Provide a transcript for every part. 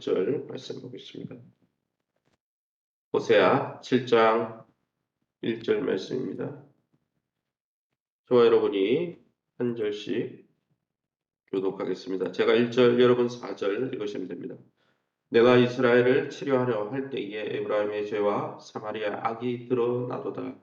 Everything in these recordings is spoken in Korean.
1절 말씀 보겠습니다. 호세아 7장 1절 말씀입니다. 저와 여러분이 한 절씩 교독하겠습니다. 제가 1절, 여러분 4절 읽으시면 됩니다. 내가 이스라엘을 치료하려 할 때에 에브라임의 죄와 사마리아 악이 드러나도다.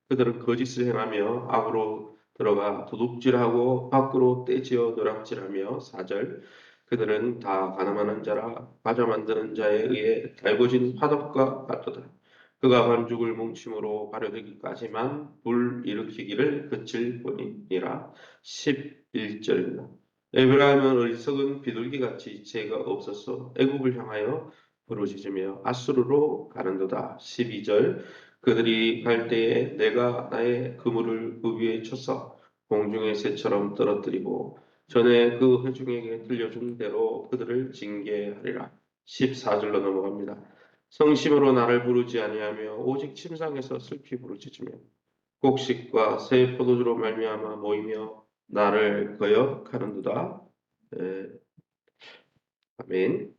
그들은 거짓을 행하며 악으로 들어가 도둑질하고 밖으로 떼지어 노략질하며 4절 그들은 다 가늠하는 자라 과자 만드는 자에 의해 달궈진 화덕과 같도다. 그가 반죽을 뭉침으로 발효되기까지만 불 일으키기를 그칠 뿐이니라. 11절입니다. 에브라임은 어리석은 비둘기같이 죄가 없었어 애굽을 향하여 부르짖으며 아수르로 가는도다. 12절 그들이 갈 때에 내가 나의 그물을 그 위에 쳐서 공중의 새처럼 떨어뜨리고 전에 그 회중에게 들려준 대로 그들을 징계하리라. 14절로 넘어갑니다. 성심으로 나를 부르지 아니하며 오직 침상에서 슬피 부르짖으며 곡식과 새 포도주로 말미암아 모이며 나를 거역하는도다. 아멘.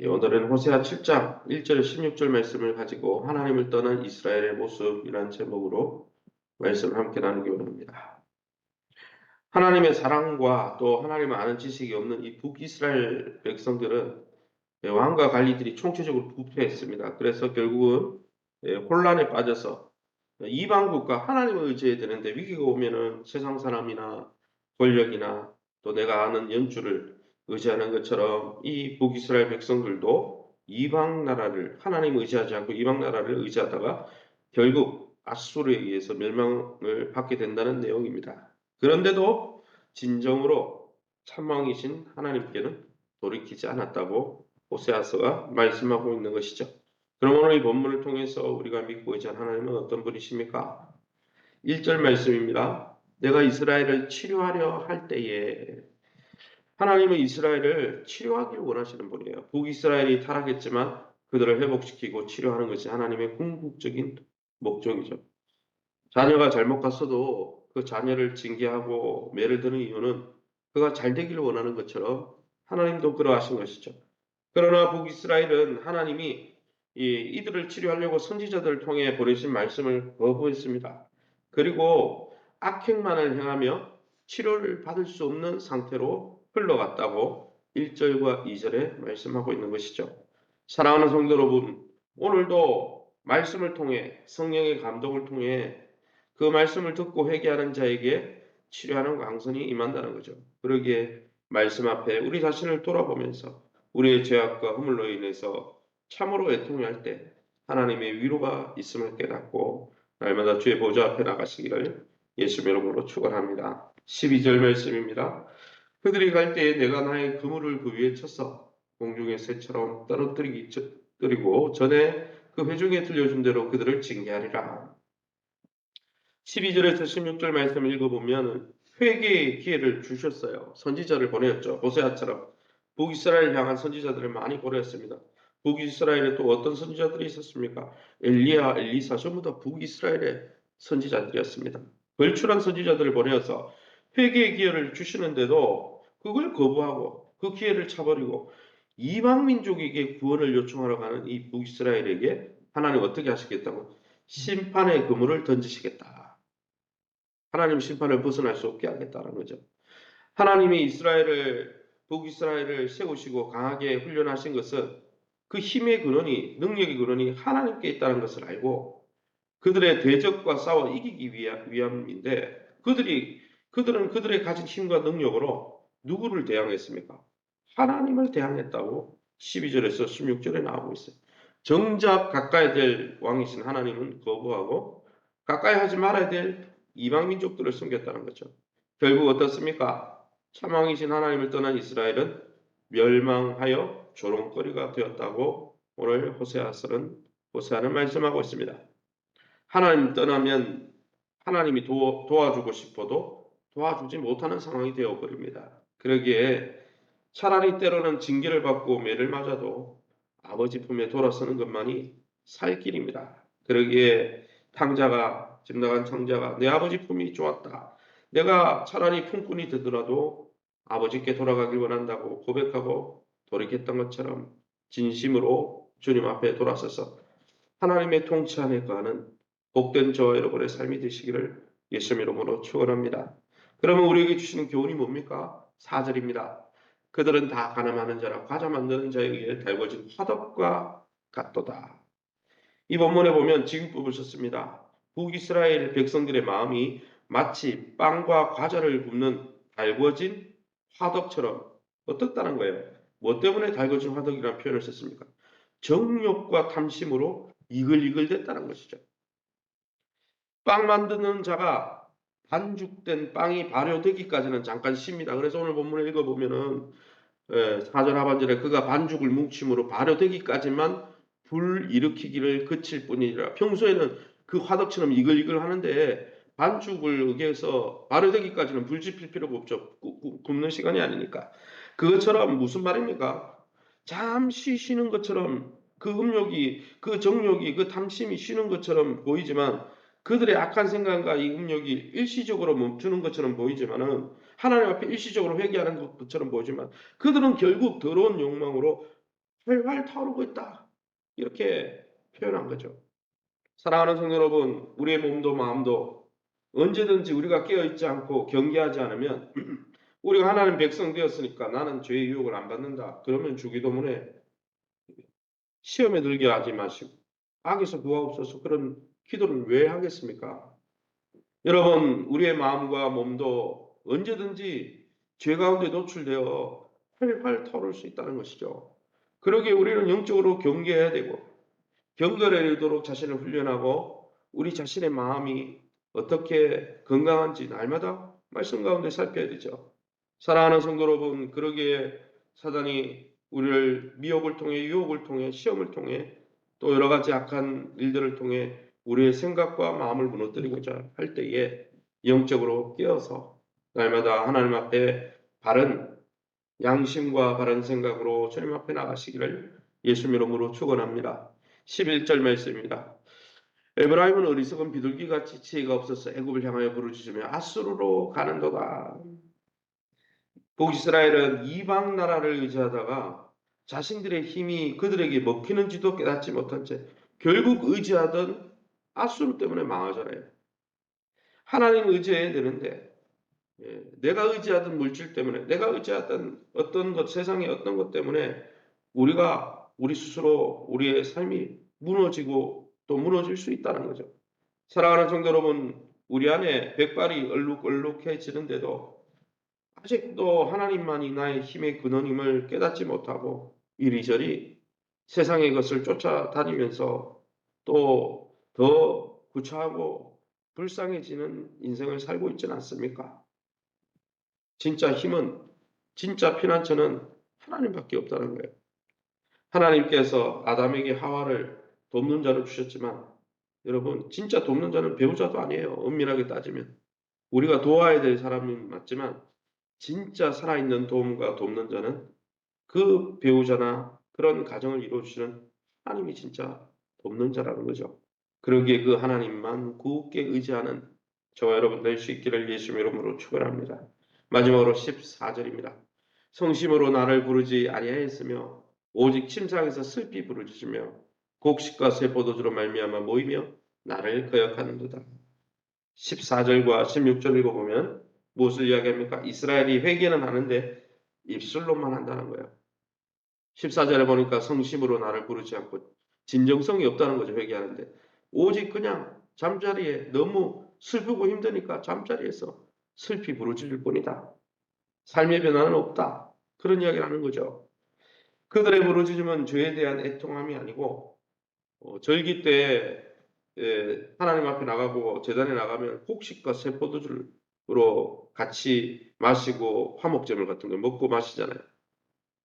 오늘은 호세아 7장 1절 16절 말씀을 가지고 하나님을 떠난 이스라엘의 모습이라는 제목으로 말씀 함께 나누기 원합니다. 하나님의 사랑과 또 하나님을 아는 지식이 없는 이 북이스라엘 백성들은 왕과 관리들이 총체적으로 부패했습니다. 그래서 결국은 혼란에 빠져서 이방국가 하나님을 의지해야 되는데 위기가 오면은 세상 사람이나 권력이나 또 내가 아는 연주를 의지하는 것처럼 이 북이스라엘 백성들도 이방 나라를 하나님 의지하지 않고 이방 나라를 의지하다가 결국 아수르에 의해서 멸망을 받게 된다는 내용입니다. 그런데도 진정으로 참왕이신 하나님께는 돌이키지 않았다고 호세아서가 말씀하고 있는 것이죠. 그럼 오늘 이 본문을 통해서 우리가 믿고 의지한 하나님은 어떤 분이십니까? 1절 말씀입니다. 내가 이스라엘을 치료하려 할 때에 하나님은 이스라엘을 치료하기를 원하시는 분이에요. 북이스라엘이 타락했지만 그들을 회복시키고 치료하는 것이 하나님의 궁극적인 목적이죠. 자녀가 잘못 갔어도 그 자녀를 징계하고 매를 드는 이유는 그가 잘 되기를 원하는 것처럼 하나님도 그러하신 것이죠. 그러나 북이스라엘은 하나님이 이들을 치료하려고 선지자들을 통해 보내신 말씀을 거부했습니다. 그리고 악행만을 행하며 치료를 받을 수 없는 상태로 흘러갔다고 1절과 2절에 말씀하고 있는 것이죠. 사랑하는 성도 여러분, 오늘도 말씀을 통해 성령의 감동을 통해 그 말씀을 듣고 회개하는 자에게 치료하는 광선이 임한다는 거죠. 그러기에 말씀 앞에 우리 자신을 돌아보면서 우리의 죄악과 허물로 인해서 참으로 애통할 때 하나님의 위로가 있음을 깨닫고 날마다 주의 보좌 앞에 나가시기를 예수의 이름으로 축원합니다. 12절 말씀입니다. 그들이 갈 때에 내가 나의 그물을 그 위에 쳤어 공중의 새처럼 떨어뜨리고 전에 그 회중에 들려준 대로 그들을 징계하리라. 12절에서 16절 말씀을 읽어보면 회개의 기회를 주셨어요. 선지자를 보내었죠. 호세아처럼 북이스라엘 향한 선지자들을 많이 보냈습니다. 북이스라엘에 또 어떤 선지자들이 있었습니까? 엘리야, 엘리사 전부 다 북이스라엘의 선지자들이었습니다. 걸출한 선지자들을 보내어서 회개의 기회를 주시는데도 그걸 거부하고 그 기회를 차버리고 이방 민족에게 구원을 요청하러 가는 이 북이스라엘에게 하나님 어떻게 하시겠다고? 심판의 그물을 던지시겠다. 하나님 심판을 벗어날 수 없게 하겠다는 거죠. 하나님이 북이스라엘을 세우시고 강하게 훈련하신 것은 그 힘의 근원이, 능력의 근원이 하나님께 있다는 것을 알고 그들의 대적과 싸워 이기기 위함인데 그들은 그들의 가진 힘과 능력으로 누구를 대항했습니까? 하나님을 대항했다고 12절에서 16절에 나오고 있어요. 정작 가까이 될 왕이신 하나님은 거부하고 가까이 하지 말아야 될 이방 민족들을 섬겼다는 거죠. 결국 어떻습니까? 참왕이신 하나님을 떠난 이스라엘은 멸망하여 조롱거리가 되었다고 오늘 호세아는 말씀하고 있습니다. 하나님 떠나면 하나님이 도와주고 싶어도 도와주지 못하는 상황이 되어버립니다. 그러기에 차라리 때로는 징계를 받고 매를 맞아도 아버지 품에 돌아서는 것만이 살 길입니다. 그러기에 집 나간 창자가 내 아버지 품이 좋았다. 내가 차라리 품꾼이 되더라도 아버지께 돌아가길 원한다고 고백하고 돌이켰던 것처럼 진심으로 주님 앞에 돌아서서 하나님의 통치 안에 거하는 복된 저와 여러분의 삶이 되시기를 예수님 이름으로 축원합니다. 그러면 우리에게 주시는 교훈이 뭡니까? 4절입니다. 그들은 다 가늠하는 자라 과자 만드는 자에 의해 달궈진 화덕과 같도다. 이 본문에 보면 지금법을 썼습니다. 북이스라엘 백성들의 마음이 마치 빵과 과자를 굽는 달궈진 화덕처럼 어떻다는 거예요. 뭐 때문에 달궈진 화덕이라는 표현을 썼습니까? 정욕과 탐심으로 이글이글댔다는 것이죠. 빵 만드는 자가 반죽된 빵이 발효되기까지는 잠깐 쉽니다. 그래서 오늘 본문을 읽어보면은 4절 하반절에 그가 반죽을 뭉침으로 발효되기까지만 불 일으키기를 그칠 뿐이니라. 평소에는 그 화덕처럼 이글이글 하는데 반죽을 의해서 발효되기까지는 불 지필 필요가 없죠. 굽는 시간이 아니니까. 그것처럼 무슨 말입니까? 잠시 쉬는 것처럼 그 음욕이, 그 정욕이, 그 탐심이 쉬는 것처럼 보이지만 그들의 악한 생각과 이 음욕이 일시적으로 멈추는 것처럼 보이지만은 하나님 앞에 일시적으로 회개하는 것처럼 보이지만 그들은 결국 더러운 욕망으로 활활 타오르고 있다. 이렇게 표현한 거죠. 사랑하는 성도 여러분, 우리의 몸도 마음도 언제든지 우리가 깨어있지 않고 경계하지 않으면 우리가 하나님 백성 되었으니까 나는 죄의 유혹을 안 받는다. 그러면 주기도문에 시험에 들게 하지 마시고 악에서 구하옵소서 그런 기도를 왜 하겠습니까? 여러분, 우리의 마음과 몸도 언제든지 죄 가운데 노출되어 활활 타오를 수 있다는 것이죠. 그러기에 우리는 영적으로 경계해야 되고 경건에 이르도록 자신을 훈련하고 우리 자신의 마음이 어떻게 건강한지 날마다 말씀 가운데 살펴야 되죠. 사랑하는 성도 여러분, 그러기에 사단이 우리를 미혹을 통해 유혹을 통해 시험을 통해 또 여러 가지 악한 일들을 통해 우리의 생각과 마음을 무너뜨리고자 할 때에 영적으로 깨어서 날마다 하나님 앞에 바른 양심과 바른 생각으로 주님 앞에 나가시기를 예수님 이름으로 축원합니다. 11절 말씀입니다. 에브라임은 어리석은 비둘기같이 지혜가 없어서 애굽을 향하여 부르짖으며 아수르로 가는도다. 북이스라엘은 이방 나라를 의지하다가 자신들의 힘이 그들에게 먹히는지도 깨닫지 못한 채 결국 의지하던 아수르 때문에 망하잖아요. 하나님 의지해야 되는데 내가 의지하던 물질 때문에 내가 의지하던 어떤 것 세상의 어떤 것 때문에 우리 스스로 우리의 삶이 무너지고 또 무너질 수 있다는 거죠. 사랑하는 성도 여러분, 우리 안에 백발이 얼룩얼룩해지는데도 아직도 하나님만이 나의 힘의 근원임을 깨닫지 못하고 이리저리 세상의 것을 쫓아다니면서 또 더 구차하고 불쌍해지는 인생을 살고 있지는 않습니까? 진짜 힘은, 진짜 피난처는 하나님밖에 없다는 거예요. 하나님께서 아담에게 하와를 돕는 자를 주셨지만 여러분 진짜 돕는 자는 배우자도 아니에요. 엄밀하게 따지면. 우리가 도와야 될 사람이 맞지만 진짜 살아있는 도움과 돕는 자는 그 배우자나 그런 가정을 이루어주시는 하나님이 진짜 돕는 자라는 거죠. 그러기에 그 하나님만 굳게 의지하는 저와 여러분 될 수 있기를 예수님 이름으로 축원합니다. 마지막으로 14절입니다. 성심으로 나를 부르지 아니하였으며 오직 침상에서 슬피 부르짖으며 곡식과 쇠포도주로 말미암아 모이며 나를 거역하는도다. 14절과 16절 읽어보면 무엇을 이야기합니까? 이스라엘이 회개는 하는데 입술로만 한다는 거예요. 14절에 보니까 성심으로 나를 부르지 않고 진정성이 없다는 거죠. 회개하는데 오직 그냥 잠자리에 너무 슬프고 힘드니까 잠자리에서 슬피 부르짖을 뿐이다. 삶의 변화는 없다. 그런 이야기를 하는 거죠. 그들의 부르짖음은 죄에 대한 애통함이 아니고 절기 때 하나님 앞에 나가고 제단에 나가면 곡식과 세포도주로 같이 마시고 화목제물 같은 걸 먹고 마시잖아요.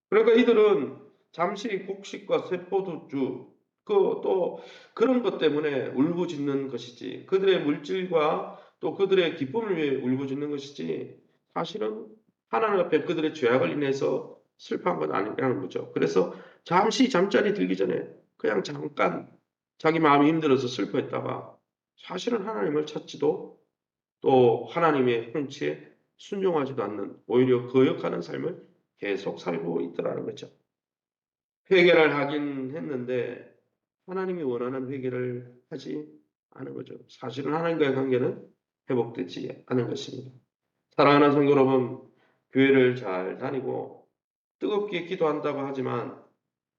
그러니까 이들은 잠시 곡식과 세포도주 또 그런 것 때문에 울부짖는 것이지 그들의 물질과 또 그들의 기쁨을 위해 울부짖는 것이지 사실은 하나님 앞에 그들의 죄악을 인해서 슬퍼한 건 아니라는 거죠. 그래서 잠시 잠자리 들기 전에 그냥 잠깐 자기 마음이 힘들어서 슬퍼했다가 사실은 하나님을 찾지도 또 하나님의 통치에 순종하지도 않는 오히려 거역하는 삶을 계속 살고 있더라는 거죠. 회개를 하긴 했는데 하나님이 원하는 회개를 하지 않은 거죠. 사실은 하나님과의 관계는 회복되지 않은 것입니다. 사랑하는 성도 여러분, 교회를 잘 다니고 뜨겁게 기도한다고 하지만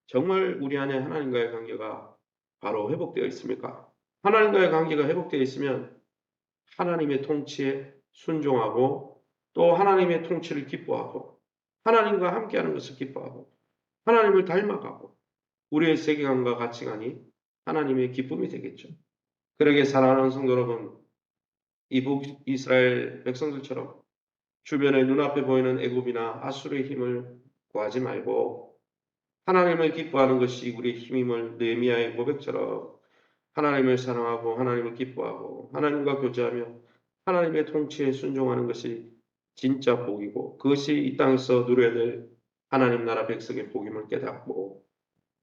정말 우리 안에 하나님과의 관계가 바로 회복되어 있습니까? 하나님과의 관계가 회복되어 있으면 하나님의 통치에 순종하고 또 하나님의 통치를 기뻐하고 하나님과 함께하는 것을 기뻐하고 하나님을 닮아가고 우리의 세계관과 가치관이 하나님의 기쁨이 되겠죠. 그러게 사랑하는 성도 여러분, 이 북이스라엘 백성들처럼 주변에 눈앞에 보이는 애굽이나 아수르의 힘을 구하지 말고 하나님을 기뻐하는 것이 우리의 힘임을 느헤미야의 고백처럼 하나님을 사랑하고 하나님을 기뻐하고 하나님과 교제하며 하나님의 통치에 순종하는 것이 진짜 복이고 그것이 이 땅에서 누려야 될 하나님 나라 백성의 복임을 깨닫고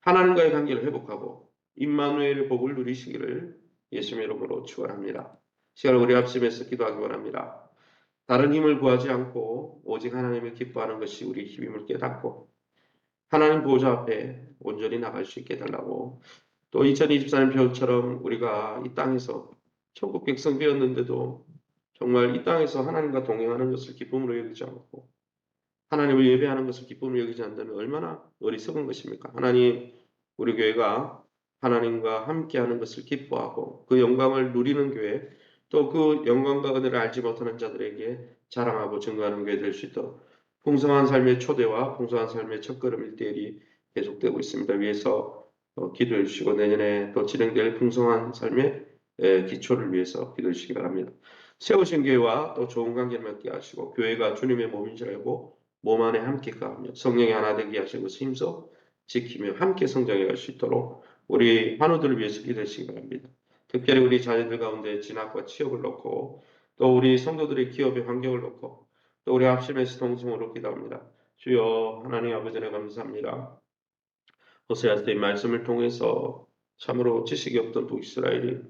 하나님과의 관계를 회복하고 임마누엘의 복을 누리시기를 예수님의 이름으로 축원합니다. 시간을 우리 합심해서 기도하기 원합니다. 다른 힘을 구하지 않고 오직 하나님을 기뻐하는 것이 우리 힘임을 깨닫고 하나님 보호자 앞에 온전히 나갈 수 있게 해달라고 또 2024년 표처럼 우리가 이 땅에서 천국 백성 되었는데도 정말 이 땅에서 하나님과 동행하는 것을 기쁨으로 여기지 않고 하나님을 예배하는 것을 기쁨으로 여기지 않는다면 얼마나 어리석은 것입니까? 하나님, 우리 교회가 하나님과 함께하는 것을 기뻐하고 그 영광을 누리는 교회, 또 그 영광과 은혜를 알지 못하는 자들에게 자랑하고 증거하는 교회 될 수 있도록 풍성한 삶의 초대와 풍성한 삶의 첫걸음 일대일이 계속되고 있습니다. 위해서 기도해 주시고 내년에 또 진행될 풍성한 삶의 기초를 위해서 기도해 주시기 바랍니다. 세우신 교회와 또 좋은 관계를 맺게 하시고 교회가 주님의 몸인 줄 알고 몸 안에 함께 가며 성령이 하나 되게 하시는 것을 힘써 지키며 함께 성장해 갈 수 있도록 우리 환우들을 위해서 기도하시기 바랍니다. 특별히 우리 자녀들 가운데 진학과 취업을 놓고 또 우리 성도들의 기업의 환경을 놓고 또 우리 합심해서 동성으로 기도합니다. 주여 하나님 아버지 를 감사합니다. 호세아서의 말씀을 통해서 참으로 지식이 없던 북이스라엘이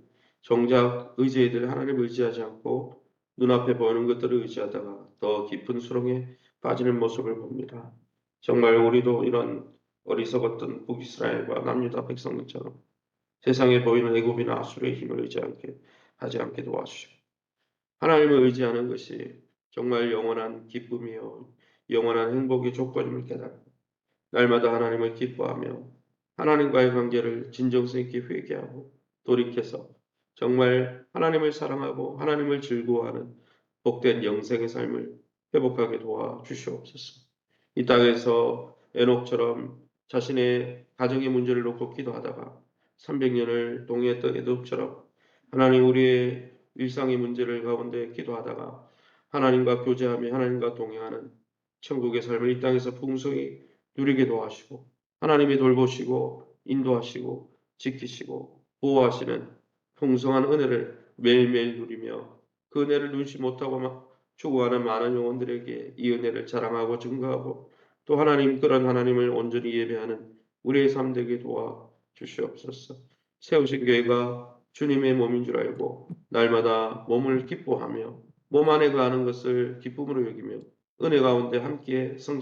정작 의지애들 하나님을 의지하지 않고 눈앞에 보이는 것들을 의지하다가 더 깊은 수렁에 빠지는 모습을 봅니다. 정말 우리도 이런 어리석었던 북이스라엘과 남유다 백성들처럼 세상에 보이는 애굽이나 아수르의 힘을 하지 않게 도와주시고 하나님을 의지하는 것이 정말 영원한 기쁨이요 영원한 행복의 조건임을 깨닫고 날마다 하나님을 기뻐하며 하나님과의 관계를 진정성 있게 회개하고 돌이켜서 정말 하나님을 사랑하고 하나님을 즐거워하는 복된 영생의 삶을 회복하게 도와주시옵소서. 이 땅에서 에녹처럼 자신의 가정의 문제를 놓고 기도하다가 300년을 동의했던 에녹처럼 하나님 우리의 일상의 문제를 가운데 기도하다가 하나님과 교제하며 하나님과 동행하는 천국의 삶을 이 땅에서 풍성히 누리게 도와주시고 하나님이 돌보시고 인도하시고 지키시고 보호하시는 풍성한 은혜를 매일매일 누리며 그 은혜를 누리지 못하고 추구하는 많은 영혼들에게 이 은혜를 자랑하고 증거하고 또 하나님 그런 하나님을 온전히 예배하는 우리의 삶 되게 도와주시옵소서. 세우신 교회가 주님의 몸인 줄 알고 날마다 몸을 기뻐하며 몸 안에 거하는 것을 기쁨으로 여기며 은혜 가운데 함께 성